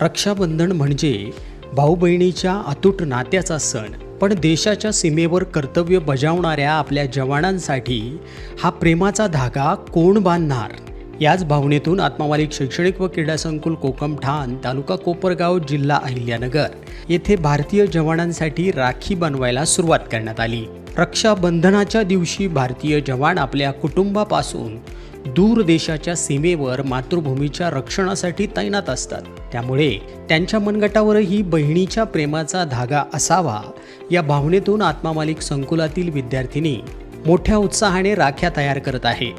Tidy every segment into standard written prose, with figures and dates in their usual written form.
रक्षाबंधन म्हणजे भाऊ बहिणीच्या अतूट नात्याचा सण, पण देशाच्या सीमेवर कर्तव्य बजावणाऱ्या आपल्या जवानांसाठी हा प्रेमाचा धागा कोण बांधणार? याच भावनेतून आत्मामालिक शैक्षणिक व क्रीडा संकुल कोकमठाण, तालुका कोपरगाव, जिल्हा अहिल्यानगर येथे भारतीय जवानांसाठी राखी बनवायला सुरुवात करण्यात आली। रक्षाबंधनाच्या दिवशी भारतीय जवान आपल्या कुटुंबापासून दूर देशाच्या सीमेवर मातृभूमीच्या रक्षणासाठी तैनात असतात। त्यामुळे त्यांच्या मनगटावरही बहिणीच्या प्रेमाचा धागा असावा या भावनेतून आत्मामालिक संकुलातील विद्यार्थिनी मोठ्या उत्साहाने राख्या तयार करत आहे।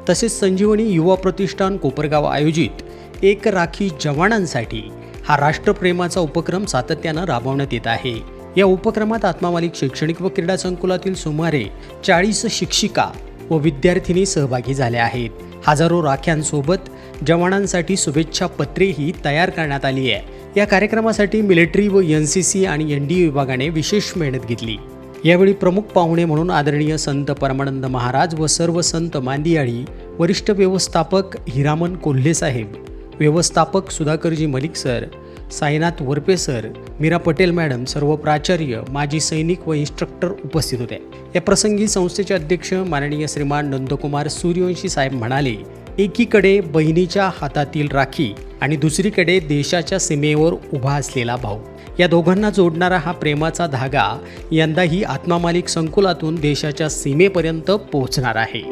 तसेच संजीवनी युवा प्रतिष्ठान कोपरगाव आयोजित एक राखी जवानांसाठी हा राष्ट्रप्रेमाचा उपक्रम सातत्याने राबवण्यात येत आहे। या उपक्रमात आत्मामालिक शैक्षणिक व क्रीडा संकुलातील सुमारे 40 शिक्षिका व विद्यार्थिनी सहभागी झाल्या आहेत। हजारो राख्यांसोबत जवानांसाठी शुभेच्छा पत्रेही तयार करण्यात आली आहे। या कार्यक्रमासाठी मिलिटरी व NCC आणि NDA विभागाने विशेष मेहनत घेतली। यावेळी प्रमुख पाहुणे म्हणून आदरणीय संत परमानंद महाराज व सर्व संत मांदियाळी, वरिष्ठ व्यवस्थापक हिरामन कोल्हे साहेब, व्यवस्थापक सुधाकरजी Malik sir, Sainath Varpe sir, Meera Patel madam, सर्व प्राचार्य, माजी सैनिक व इन्स्ट्रक्टर उपस्थित होते। या प्रसंगी संस्थेचे अध्यक्ष माननीय श्रीमान नंदकुमार सूर्यवंशी साहेब म्हणाले, एकीकडे बहिणीच्या हातातील राखी आणि दुसरीकडे देशाच्या सीमेवर उभा असलेला भाऊ, या दोघांना जोडणारा हा प्रेमाचा धागा यंदाही आत्मामालिक संकुलातून देशाच्या सीमेपर्यंत पोहोचणार आहे।